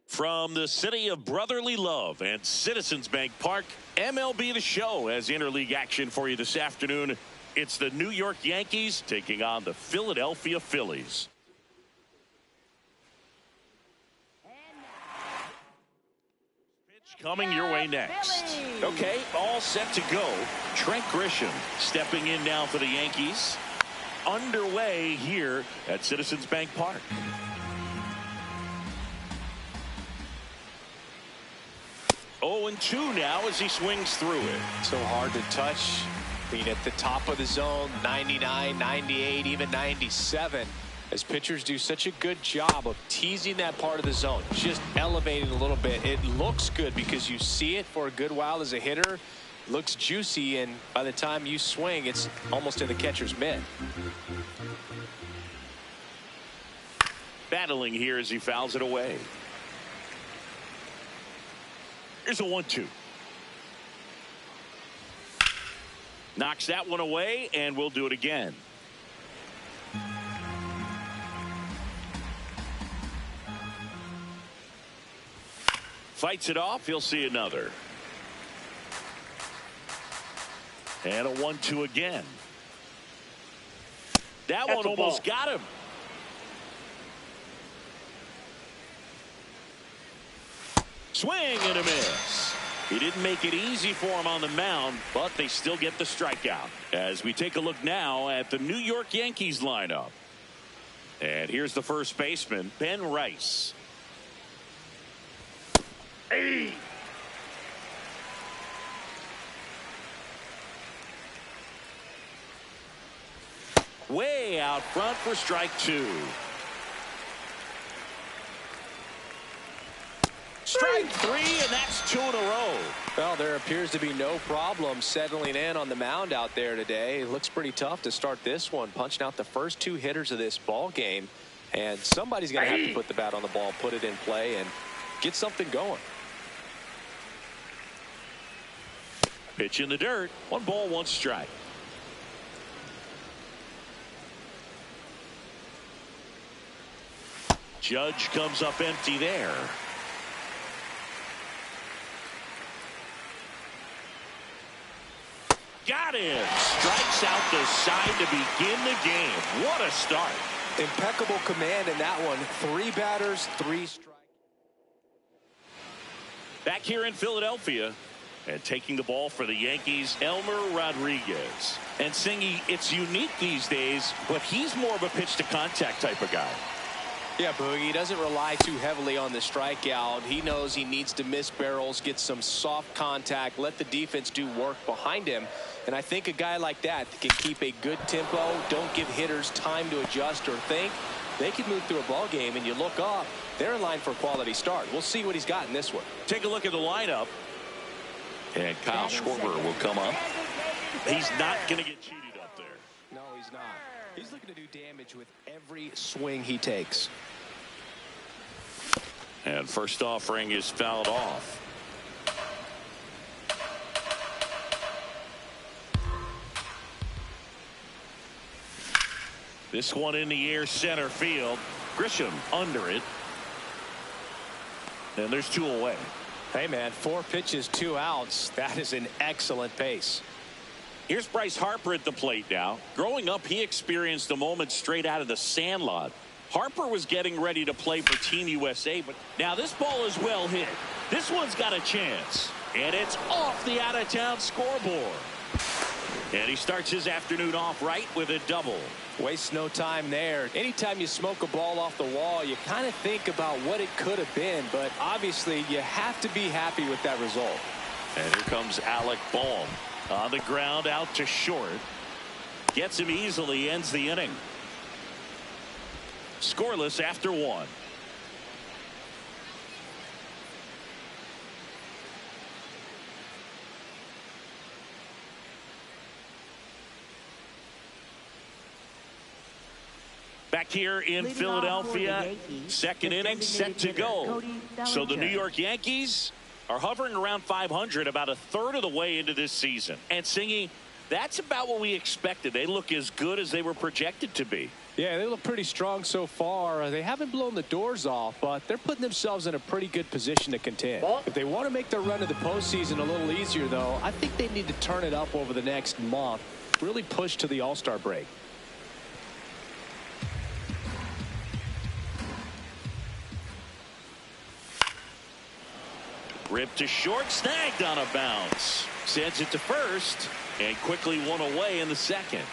From the city of brotherly love and Citizens Bank Park, MLB the Show has interleague action for you this afternoon. It's the New York Yankees taking on the Philadelphia Phillies. Pitch coming your way next. Okay, all set to go. Trent Grisham stepping in now for the Yankees. Underway here at Citizens Bank Park. 0-2 now as he swings through it. So hard to touch. Being at the top of the zone, 99, 98, even 97. As pitchers do such a good job of teasing that part of the zone, just elevating a little bit. It looks good because you see it for a good while as a hitter. It looks juicy, and by the time you swing, it's almost in the catcher's mitt. Battling here as he fouls it away. Here's a 1-2. Knocks that one away, and we'll do it again. Fights it off. He'll see another. And a 1-2 again. That one almost got him. Swing and a miss. He didn't make it easy for him on the mound, but they still get the strikeout. As we take a look now at the New York Yankees lineup. And here's the first baseman, Ben Rice. Hey. Way out front for strike two. Strike three, and that's 2 in a row. Well, there appears to be no problem settling in on the mound out there today. It looks pretty tough to start this one, punching out the first 2 hitters of this ball game. And somebody's going to have to put the bat on the ball, put it in play, and get something going. Pitch in the dirt. 1 ball, 1 strike. Judge comes up empty there. Got him. Strikes out the side to begin the game. What a start. Impeccable command in that one. 3 batters, 3 strikes. Back here in Philadelphia, and taking the ball for the Yankees, Elmer Rodriguez. And Singy, it's unique these days, but he's more of a pitch to contact type of guy. Yeah, Boogie, he doesn't rely too heavily on the strikeout. He knows he needs to miss barrels, get some soft contact, let the defense do work behind him. And I think a guy like that can keep a good tempo, don't give hitters time to adjust or think. They can move through a ball game, and you look up, they're in line for a quality start. We'll see what he's got in this one. Take a look at the lineup. And Kyle Schwarber will come up. He's not going to get cheated up there. No, he's not. He's looking to do damage with every swing he takes. And first offering is fouled off. This one in the air, center field. Grisham under it. And there's 2 away. Hey, man, 4 pitches, 2 outs. That is an excellent pace. Here's Bryce Harper at the plate now. Growing up, he experienced a moment straight out of the Sandlot. Harper was getting ready to play for Team USA, but now this ball is well hit. This one's got a chance, and it's off the out-of-town scoreboard. And he starts his afternoon off right with a double. Waste no time there. Anytime you smoke a ball off the wall, you kind of think about what it could have been, but obviously you have to be happy with that result. And here comes Alec Bohm on the ground out to short. Gets him easily, ends the inning. Scoreless after one. Back here in Philadelphia, second inning set to go. So the New York Yankees are hovering around 500, about a third of the way into this season. And Singy, that's about what we expected. They look as good as they were projected to be. Yeah, they look pretty strong so far. They haven't blown the doors off, but they're putting themselves in a pretty good position to contend. If they want to make their run to the postseason a little easier, though, I think they need to turn it up over the next month. Really push to the All-Star break. Ripped to short, snagged on a bounce. Sends it to first, and quickly one away in the second.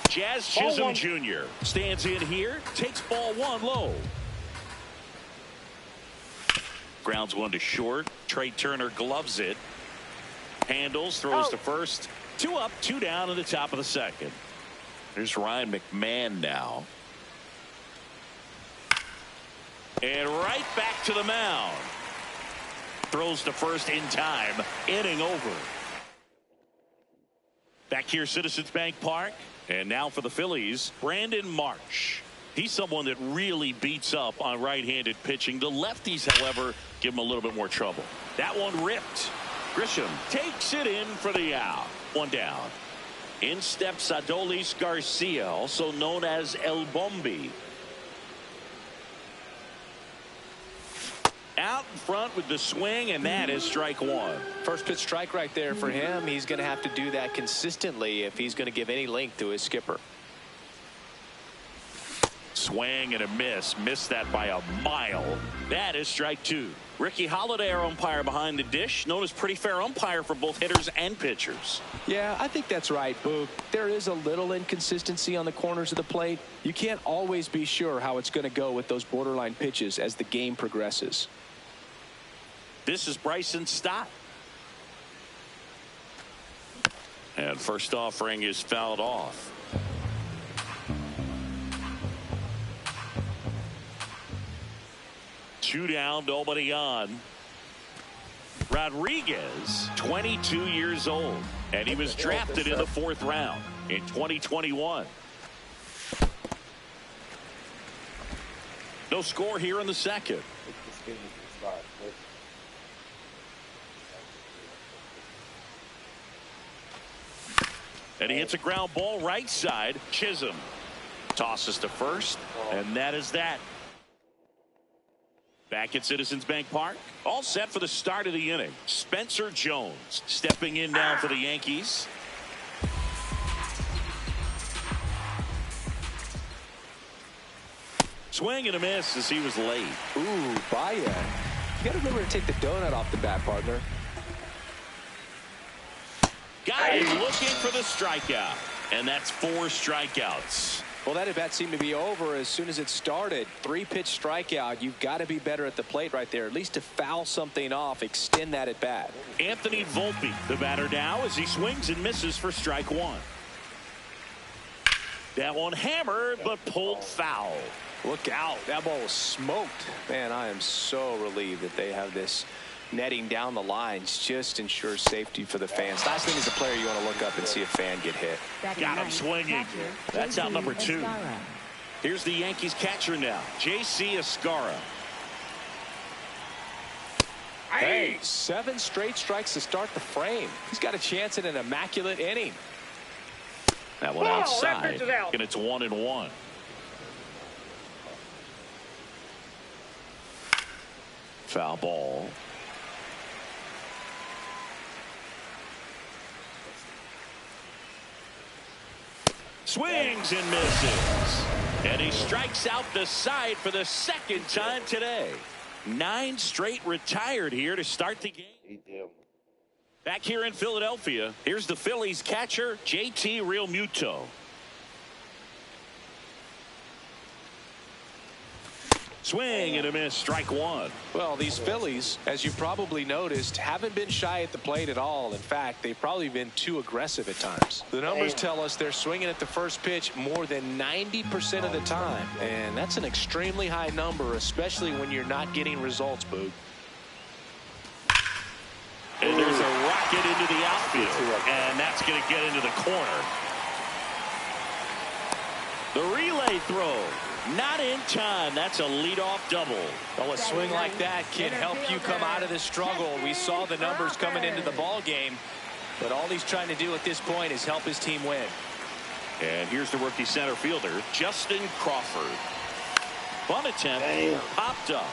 Jazz Chisholm Jr. stands in here, takes ball one low. Grounds one to short. Trey Turner gloves it. Handles, throws to first. 2 up, 2 down in the top of the second. There's Ryan McMahon now. And right back to the mound. Throws to first in time. Inning over. Back here, Citizens Bank Park. And now for the Phillies, Brandon Marsh. He's someone that really beats up on right-handed pitching. The lefties, however, give him a little bit more trouble. That one ripped. Grisham takes it in for the out. 1 down. In steps Adolis Garcia, also known as El Bombi. Out in front with the swing, and that is strike one. First pitch strike right there for him. He's going to have to do that consistently if he's going to give any length to his skipper. Swing and a miss. Missed that by a mile. That is strike two. Ricky Holiday, our umpire behind the dish, known as pretty fair umpire for both hitters and pitchers. Yeah, I think that's right, Boog. There is a little inconsistency on the corners of the plate. You can't always be sure how it's going to go with those borderline pitches as the game progresses. This is Bryson Stott. And first offering is fouled off. Two down, nobody on. Rodriguez, 22 years old, and he was drafted in the 4th round in 2021. No score here in the second. And he hits a ground ball right side. Chisholm tosses to first, and that is that. Back at Citizens Bank Park, all set for the start of the inning. Spencer Jones stepping in now for the Yankees. Swing and a miss as he was late. Ooh, Baya. You got to remember to take the donut off the bat, partner. Got him looking for the strikeout. And that's 4 strikeouts. Well, that at bat seemed to be over as soon as it started. 3-pitch strikeout. You've got to be better at the plate right there, at least to foul something off, extend that at bat. Anthony Volpe, the batter now, as he swings and misses for strike one. That one hammered, but pulled foul. Look out. That ball was smoked. Man, I am so relieved that they have this netting down the lines. Just ensures safety for the fans. Last thing as a player, you want to look up and see a fan get hit. Got him swinging. That's out number 2. Here's the Yankees catcher now, J.C. Escarra. Hey, 7 straight strikes to start the frame. He's got a chance at an immaculate inning. That one outside, and it's 1-1. Foul ball. Swings and misses. And he strikes out the side for the second time today. 9 straight retired here to start the game. Back here in Philadelphia, here's the Phillies catcher, JT Realmuto. Swing and a miss, strike one. Well, these Phillies, as you probably noticed, haven't been shy at the plate at all. In fact, they've probably been too aggressive at times. The numbers tell us they're swinging at the first pitch more than 90% of the time. And that's an extremely high number, especially when you're not getting results, Boog. And there's a rocket into the outfield. And that's going to get into the corner. The relay throw. Not in time. That's a leadoff double. Well, a swing like that can help you come out of the struggle. We saw the numbers coming into the ball game, but all he's trying to do at this point is help his team win. And here's the rookie center fielder, Justin Crawford. Bunt attempt popped up.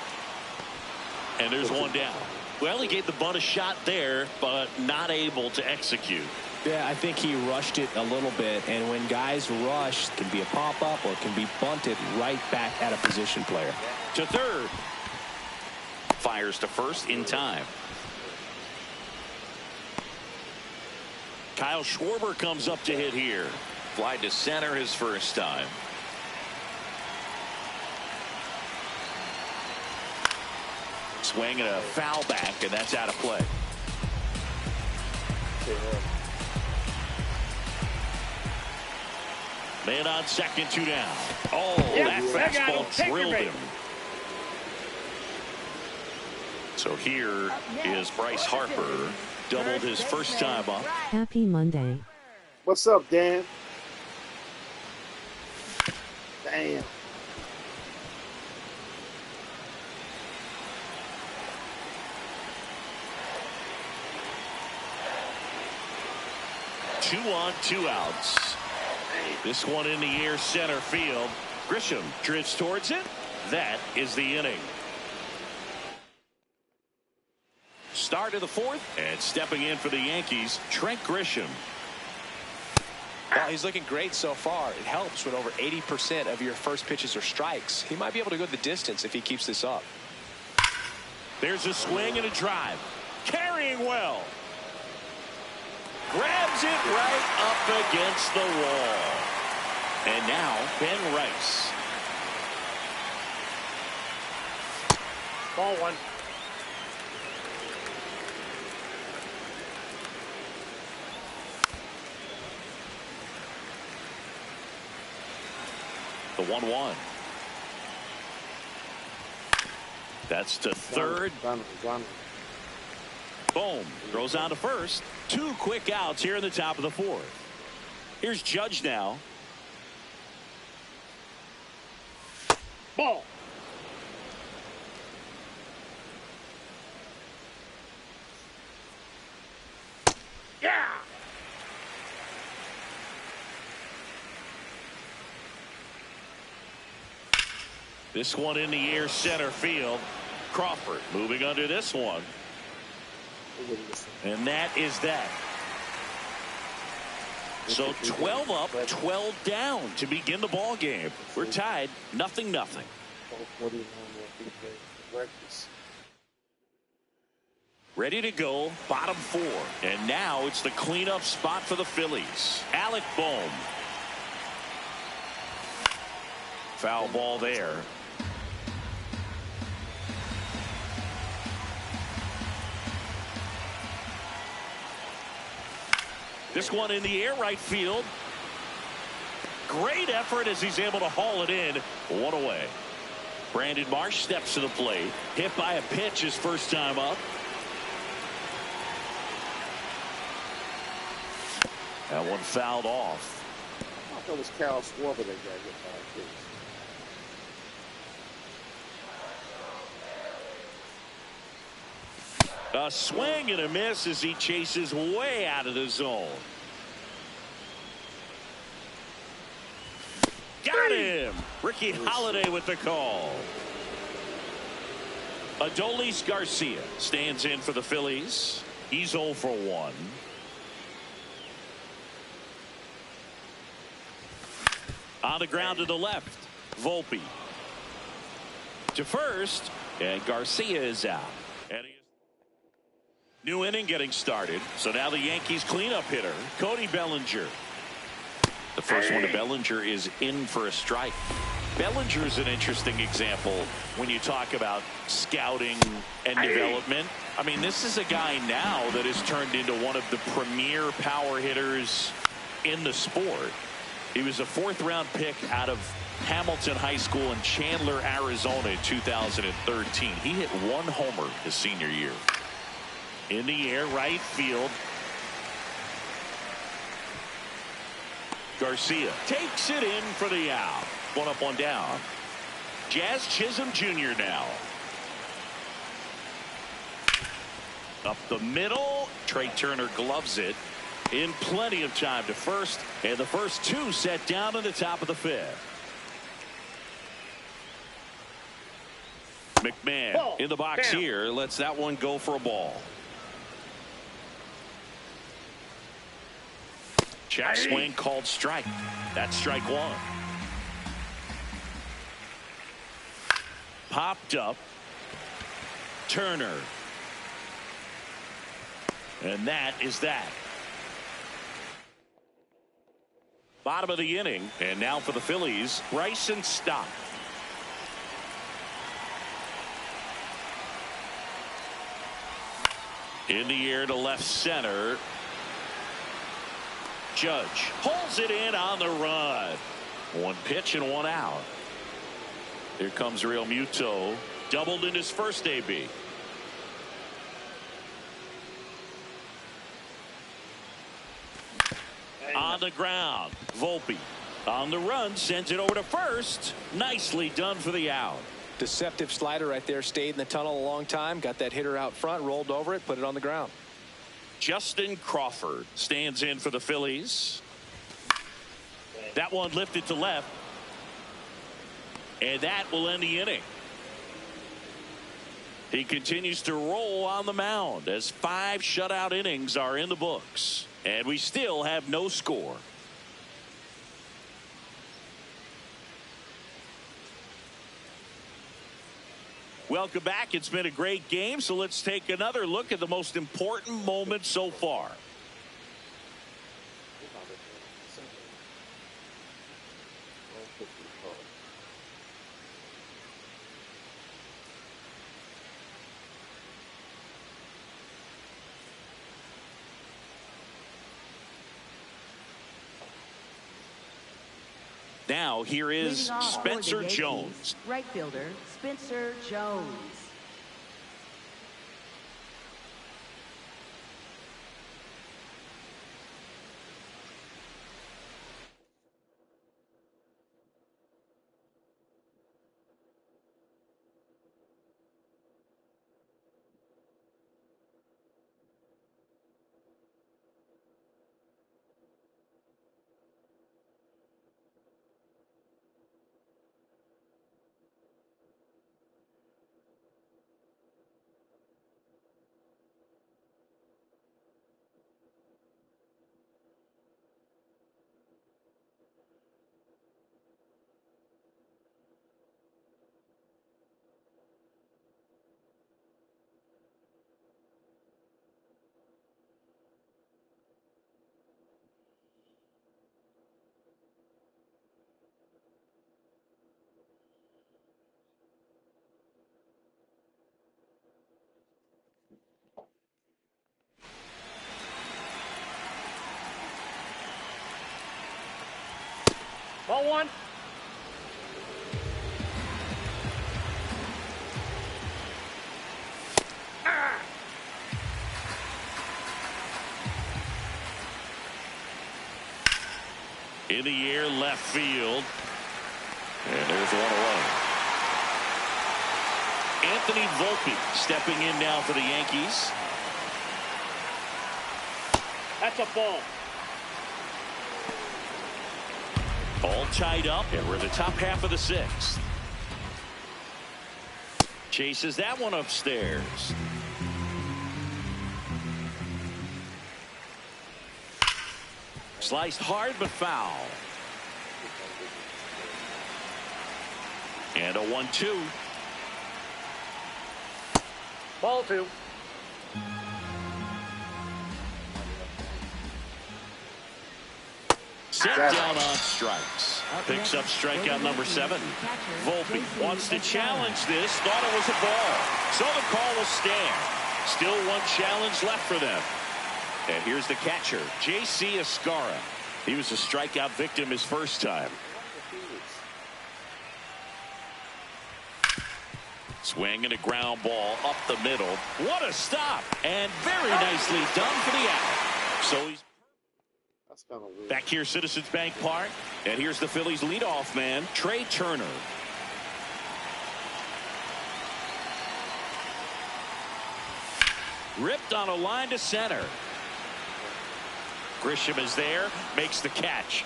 And there's one down. Well, he gave the bunt a shot there, but not able to execute. Yeah, I think he rushed it a little bit, and when guys rush, it can be a pop-up or it can be bunted right back at a position player. To third. Fires to first in time. Kyle Schwarber comes up to hit here. Fly to center his first time. Swing and a foul back, and that's out of play. Man on second, 2 down. Oh, that fastball drilled him. So here is Bryce Harper. Doubled his first time up. Happy Monday. What's up, Dan? Damn. Two on, 2 outs. This one in the air, center field. Grisham drifts towards it. That is the inning. Start of the 4th, and stepping in for the Yankees, Trent Grisham. Well, he's looking great so far. It helps when over 80% of your first pitches are strikes. He might be able to go the distance if he keeps this up. There's a swing and a drive. Carrying well. Grabs it right up against the wall. And now Ben Rice. Ball one. The 1-1. That's to third. Boom. Throws on to first. 2 quick outs here in the top of the 4th. Here's Judge now. Ball. Yeah. This one in the air, center field. Crawford moving under this one. And that is that. So 12 up, 12 down to begin the ball game. We're tied, 0-0. Ready to go, bottom 4. And now it's the cleanup spot for the Phillies. Alec Bohm. Foul ball there. This one in the air, right field. Great effort as he's able to haul it in. 1 away. Brandon Marsh steps to the plate. Hit by a pitch his first time up. That one fouled off. I thought it was Kyle Schwarber that got hit by a pitch. A swing and a miss as he chases way out of the zone. Got him! Ricky Holiday with the call. Adolis Garcia stands in for the Phillies. He's 0 for 1. On the ground to the left. Volpe to first, and Garcia is out. And new inning getting started. So now the Yankees cleanup hitter, Cody Bellinger. The first one to Bellinger is in for a strike. Bellinger's an interesting example when you talk about scouting and development. I mean, this is a guy now that has turned into one of the premier power hitters in the sport. He was a fourth-round pick out of Hamilton High School in Chandler, Arizona in 2013. He hit one homer his senior year. In the air, right field. Garcia takes it in for the out. One up, one down. Jazz Chisholm Jr. now. Up the middle. Trey Turner gloves it. In plenty of time to first. And the first two set down in the top of the fifth. McMahon in the box here. Lets that one go for a ball. Check swing called strike. That's strike one. Popped up. Turner. And that is that. Bottom of the inning. And now for the Phillies, Bryson Stott. In the air to left center. Judge pulls it in on the run. One pitch and one out. Here comes Real Muto. Doubled in his first AB. On the ground. Volpe on the run. Sends it over to first. Nicely done for the out. Deceptive slider right there. Stayed in the tunnel a long time. Got that hitter out front. Rolled over it. Put it on the ground. Justin Crawford stands in for the Phillies. That one lifted to left. And that will end the inning. He continues to roll on the mound as 5 shutout innings are in the books. And we still have no score. Welcome back. It's been a great game, so let's take another look at the most important moment so far. Now here is Spencer Jones. Right fielder Spencer Jones. Ball one. In the air, left field. And there's one away. Anthony Volpe stepping in now for the Yankees. That's a ball. All tied up, and we're in the top half of the sixth. Chases that one upstairs. Sliced hard but foul. And a 1-2. Ball 2. Set down on strikes. Picks up strikeout number 7. Volpe wants to challenge this. Thought it was a ball. So the call will stand. Still one challenge left for them. And here's the catcher, J.C. Escara. He was a strikeout victim his first time. Swing and a ground ball up the middle. What a stop. And very nicely done for the out. So he's back here, Citizens Bank Park. And here's the Phillies leadoff man, Trey Turner. Ripped on a line to center. Grisham is there, makes the catch.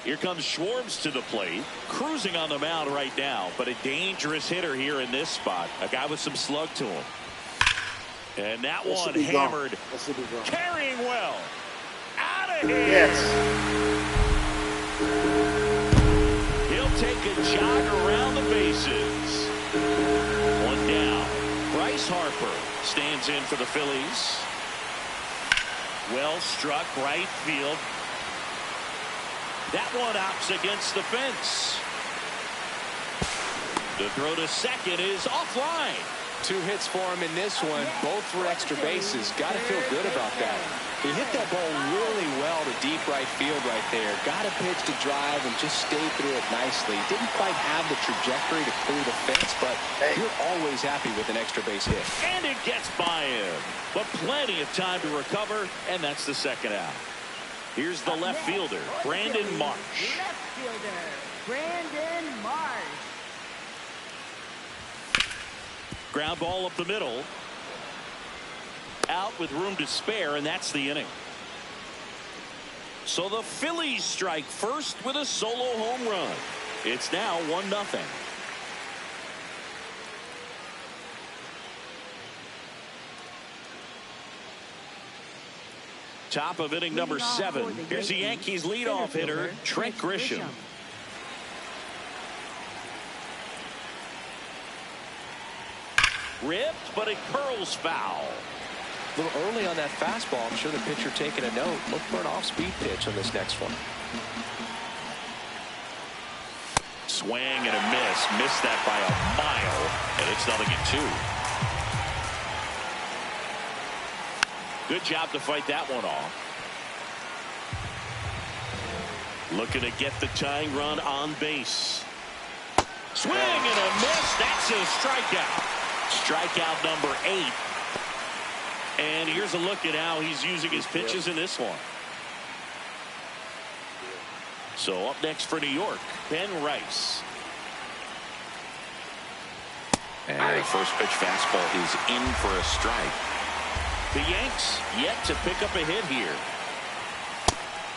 Here comes Schwartz to the plate, cruising on the mound right now, but a dangerous hitter here in this spot. A guy with some slug to him. And that one hammered, carrying well. Out of here. Yes. He'll take a jog around the bases. One down. Bryce Harper stands in for the Phillies. Well struck right field. That one opts against the fence. The throw to second is offline. 2 hits for him in this one. Both were extra bases. Got to feel good about that. He hit that ball really well to deep right field right there. Got a pitch to drive and just stayed through it nicely. Didn't quite have the trajectory to clear the fence, but you're always happy with an extra base hit. And it gets by him. But plenty of time to recover, and that's the second out. Here's the left fielder, Brandon Marsh. Left fielder, Brandon Marsh. Ground ball up the middle. Out with room to spare, and that's the inning. So the Phillies strike first with a solo home run. It's now 1-0. Top of inning number 7. Here's the Yankees leadoff hitter, Trent Grisham. Ripped, but it curls foul. A little early on that fastball. I'm sure the pitcher taking a note. Look for an off-speed pitch on this next one. Swing and a miss. Missed that by a mile, and it's 0-2. Good job to fight that one off. Looking to get the tying run on base. Swing and a miss. That's a strikeout. Strikeout number 8. And here's a look at how he's using his pitches in this one. So up next for New York, Ben Rice. And the first pitch fastball is in for a strike. The Yanks yet to pick up a hit here.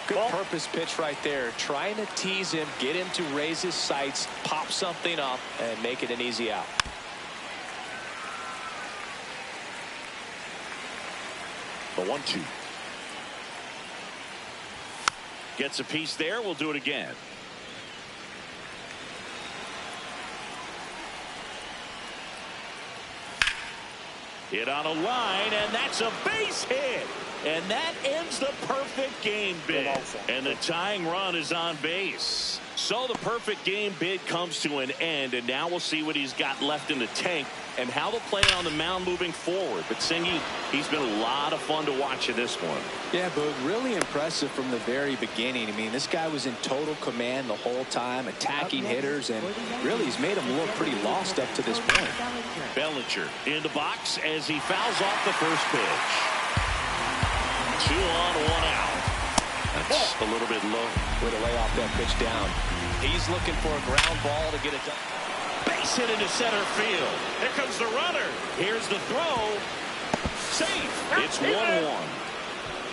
Good purpose pitch right there. Trying to tease him, get him to raise his sights, pop something up, and make it an easy out. The 1-2. Gets a piece there. We'll do it again. Hit on a line, and that's a base hit. And that ends the perfect game bid. And the tying run is on base. So the perfect game bid comes to an end, and now we'll see what he's got left in the tank and how they'll play on the mound moving forward. But Singy, he's been a lot of fun to watch in this one. Yeah, but really impressive from the very beginning. I mean, this guy was in total command the whole time, attacking hitters, and really he's made them look pretty lost up to this point. Bellinger in the box as he fouls off the first pitch. 2 on, 1 out. That's a little bit low. Way to lay off that pitch down. He's looking for a ground ball to get it done. Base hit into center field. Here comes the runner. Here's the throw. Safe. It's 1-1.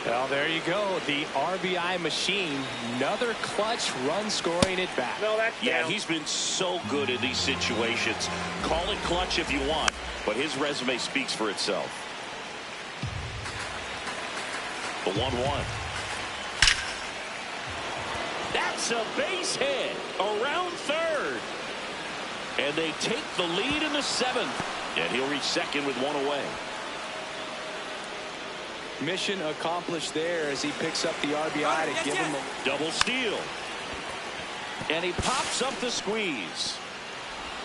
Well, there you go. The RBI machine. Another clutch run scoring at bat. No, that's Yeah, down. he's been so good in these situations. Call it clutch if you want, but his resume speaks for itself. The 1-1. That's a base hit around third. And they take the lead in the 7th. And he'll reach second with one away. Mission accomplished there as he picks up the RBI to give him a double steal. And he pops up the squeeze.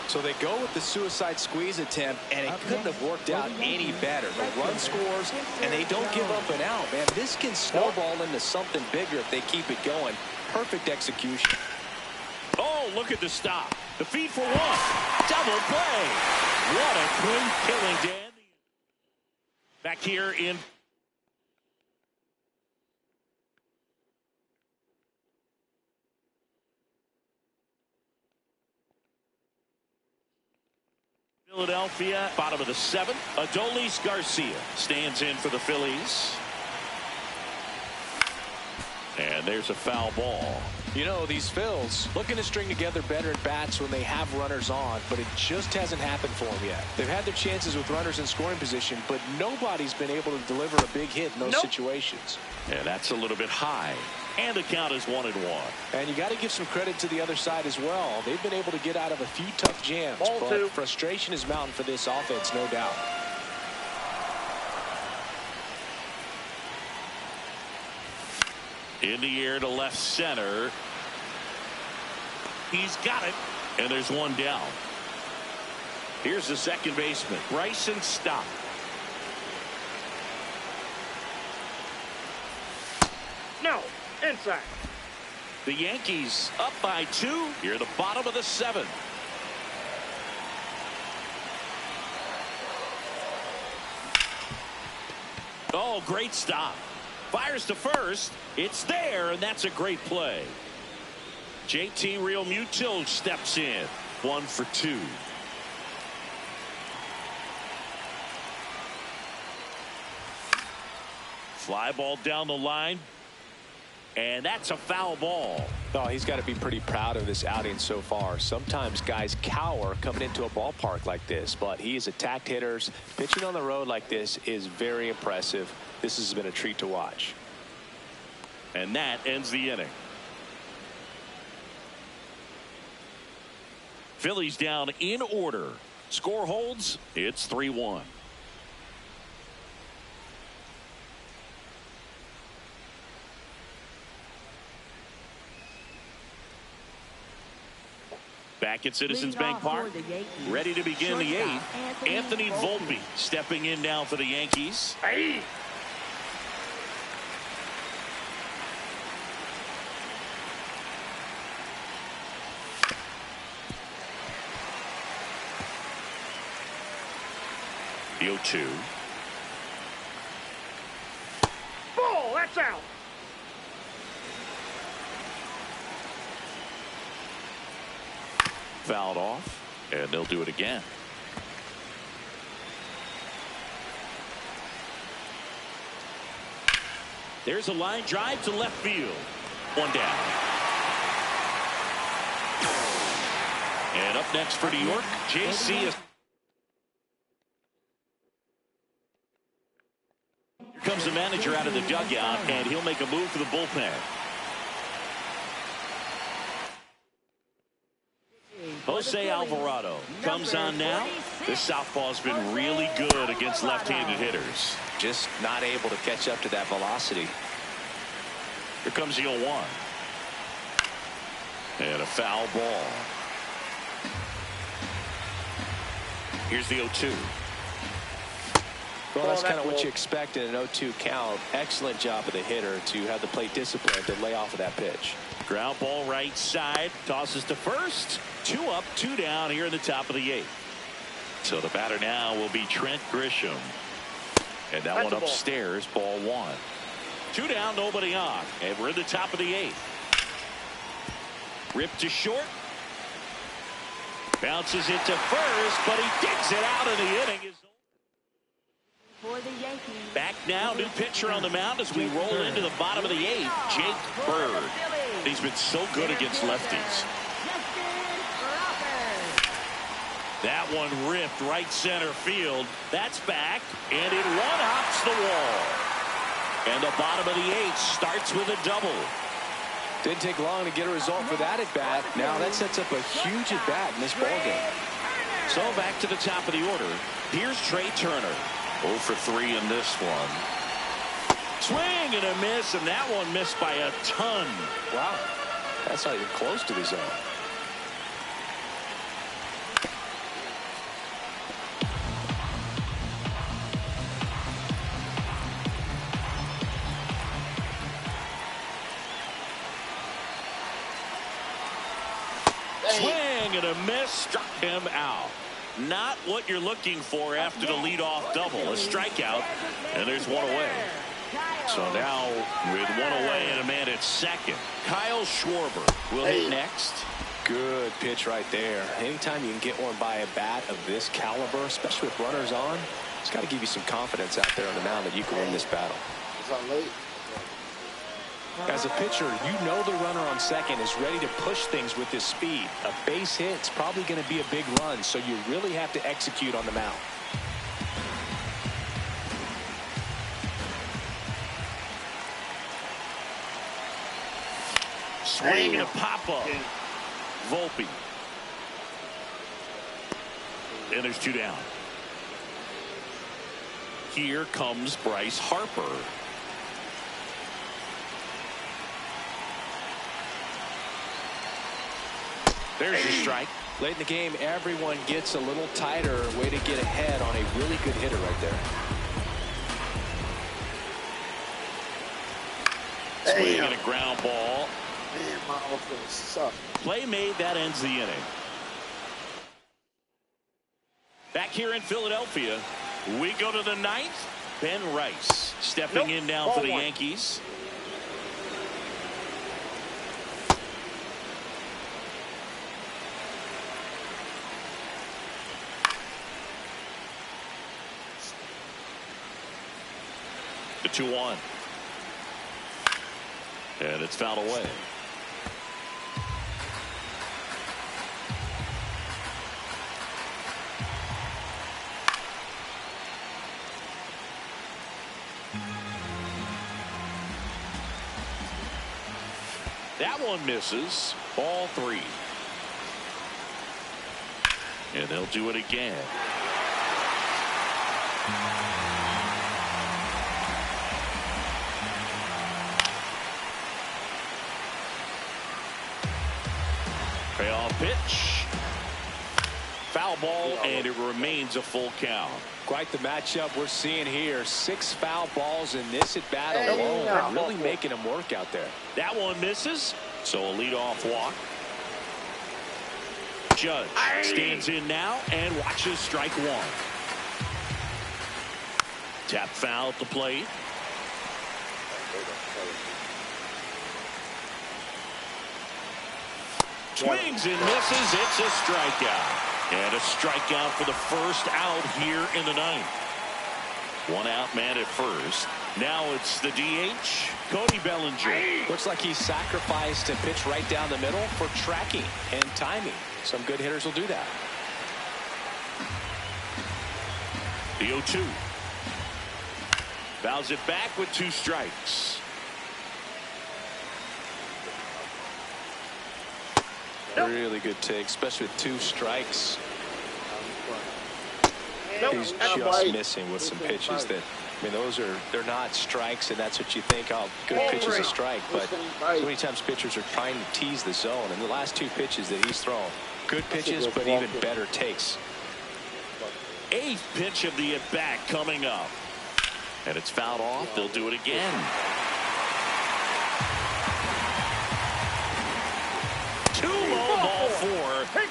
So they go with the suicide squeeze attempt, and it couldn't have worked out any better. The run scores, and they don't give up and out. Man, this can snowball into something bigger if they keep it going. Perfect execution. Oh, look at the stop. The feed for one. Double play. What a clean killing, Dan. Back here in Philadelphia, bottom of the 7th. Adolis Garcia stands in for the Phillies. And there's a foul ball. You know, these Phils looking to string together better at bats when they have runners on, but it just hasn't happened for them yet. They've had their chances with runners in scoring position, but nobody's been able to deliver a big hit in those situations. And that's a little bit high. And the count is 1-1. And you got to give some credit to the other side as well. They've been able to get out of a few tough jams, but frustration is mounting for this offense, no doubt. In the air to left center. He's got it. And there's one down. Here's the second baseman, Bryson Stott. No, inside. The Yankees up by 2 here at the bottom of the 7th. Oh, great stop. Fires to first. It's there, and that's a great play. JT Realmuto steps in. 1 for 2. Fly ball down the line. And that's a foul ball. Oh, he's got to be pretty proud of this outing so far. Sometimes guys cower coming into a ballpark like this, but he's attacked hitters. Pitching on the road like this is very impressive. This has been a treat to watch. And that ends the inning. Phillies down in order. Score holds. It's 3-1. Back at Citizens Bank Park, ready to begin the 8th. Anthony Volpe stepping in now for the Yankees. Hey. The 0-2. Ball, that's out. Fouled off, and they'll do it again. There's a line drive to left field. One down. And up next for New York, JC. Here comes the manager out of the dugout, and he'll make a move for the bullpen. Jose Alvarado comes on now. This southpaw's been really good against left-handed hitters. Just not able to catch up to that velocity. Here comes the 0-1. And a foul ball. Here's the 0-2. Well, that's kind of what you expect in an 0-2 count. Excellent job of the hitter to have the plate discipline to lay off of that pitch. Ground ball right side. Tosses to first. 2 up, 2 down here in the top of the 8th. So the batter now will be Trent Grisham. And that one upstairs, ball 1. 2 down, nobody on. And we're in the top of the 8th. Ripped to short. Bounces it to first, but he digs it out of the inning. For the Yankees. Back now, new pitcher on the mound as we roll into the bottom of the 8th. Jake Bird. He's been so good against lefties. That one ripped right center field. That's back, and it one-hops the wall. And the bottom of the 8th starts with a double. Didn't take long to get a result for that at bat. Now that sets up a huge at bat in this ballgame. So back to the top of the order. Here's Trey Turner. 0 for 3 in this one. Swing and a miss, and that one missed by a ton. Wow. That's not even close to the zone. Swing and a miss, struck him out. Not what you're looking for after the leadoff double. A strikeout, and there's one away. So now with one away and a man at second, Kyle Schwarber will hit next. Good pitch right there. Anytime you can get one by a bat of this caliber, especially with runners on, it's got to give you some confidence out there on the mound that you can win this battle. As a pitcher, you know the runner on second is ready to push things with his speed. A base hit, it's probably going to be a big run, so you really have to execute on the mound. Swing and a pop-up. Volpe. And there's 2 down. Here comes Bryce Harper. There's your strike. Late in the game, everyone gets a little tighter. Way to get ahead on a really good hitter right there. Swing and a ground ball. Man, my offense sucks. Play made, that ends the inning. Back here in Philadelphia, we go to the 9th. Ben Rice stepping in now for the Yankees. The 2-1. And it's fouled away. That one misses. Ball 3. And they'll do it again. Payoff pitch. Foul ball, and it remains a full count. Quite the matchup we're seeing here. 6 foul balls in this at bat alone. Really making them work out there. That one misses, so a leadoff walk. Judge stands in now and watches strike 1. Tap foul at the plate. Swings and misses. It's a strikeout. And a strikeout for the first out here in the 9th. 1 out, man at first. Now it's the DH, Cody Bellinger. Looks like he sacrificed a pitch right down the middle for tracking and timing. Some good hitters will do that. The 0-2. Fouls it back with 2 strikes. Really good take, especially with 2 strikes. He's just missing with some pitches that, I mean, they're not strikes, and that's what you think, oh, good pitch is a strike. But so many times pitchers are trying to tease the zone, and the last 2 pitches that he's thrown, good pitches, but even better takes. 8th pitch of the at-bat coming up. And it's fouled off. They'll do it again. 2-0, ball 4.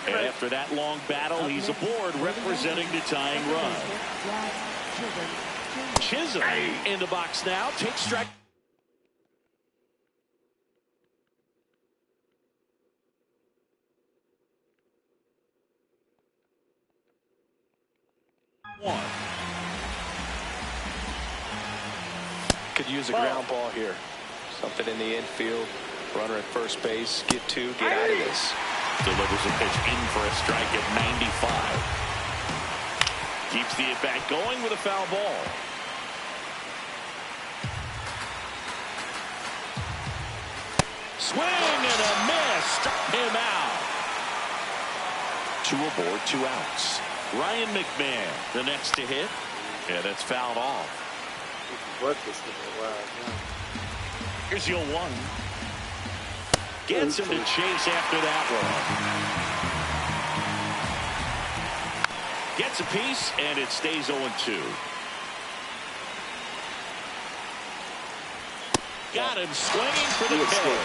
And after that long battle, he's aboard representing the tying run. Chisholm in the box now. Takes strike. One. Could use a ground ball here. Something in the infield. Runner at first base. Get 2. Get out of this. Delivers a pitch in for a strike at 95. Keeps the at-bat going with a foul ball. swing and a miss. Struck him out. 2 aboard, 2 outs. Ryan McMahon, the next to hit. Yeah, that's fouled off. Here's 0-1. Gets him to chase after that one. Gets a piece, and it stays 0-2. Got him swinging for the kill.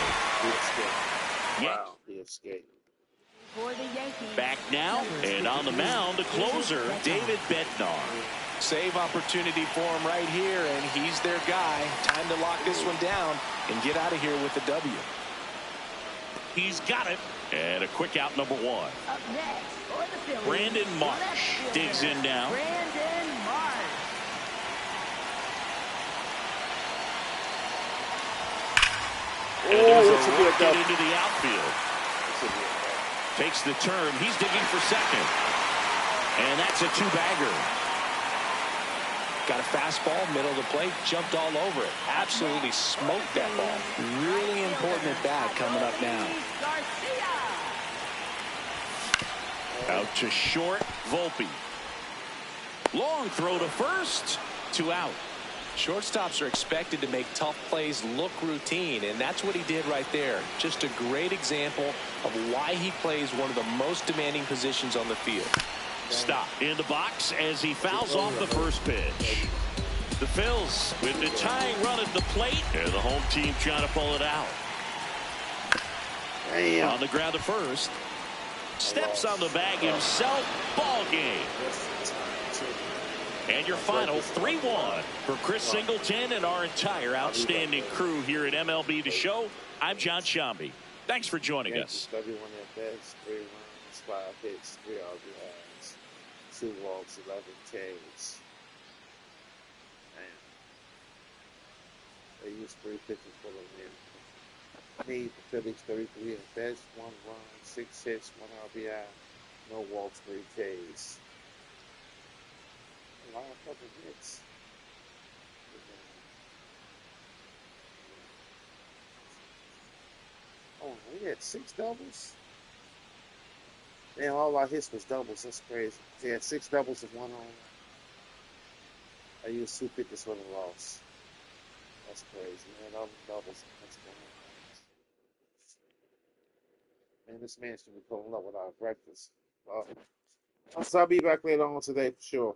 Wow, he escaped. For the Yankees. Back now, and on the mound, the closer, David Bednar. Save opportunity for him right here, and he's their guy. Time to lock this one down and get out of here with the W. He's got it. And a quick out, number 1. Up next for the Phillies. Brandon Marsh digs in now. Brandon Marsh. And there's a rocket into the outfield. Takes the turn. He's digging for second. And that's a 2-bagger. Got a fastball, middle of the plate, jumped all over it. Absolutely smoked that ball. Really important at bat coming up now. Out to short, Volpe. Long throw to first. 2 out. Shortstops are expected to make tough plays look routine, and that's what he did right there. Just a great example of why he plays one of the most demanding positions on the field. Stop in the box as he fouls off the first pitch. The Phils with the tying run at the plate, and the home team trying to pull it out. On the ground to first. Steps on the bag himself. Ball game. And your final 3-1 for Chris Singleton and our entire outstanding crew here at MLB The Show. I'm John Shambi. Thanks for joining us. 31 at bats, 3 runs, 5 hits, 3 RBIs, 2 walks, 11 Ks. Man, they used 3 pitches for the win. Need the Phillies 33 at bats, 1 run, 6 hits, 1 RBI, no walks, 3 Ks. A lot of fucking hits. Oh, we had 6 doubles? Man, all our hits was doubles. That's crazy. They had 6 doubles and 1 home run. I used 2 pitches for the loss. That's crazy, man. All the doubles. That's going on. Man, this man should be pulling up with our breakfast. So I'll be back later on today for sure.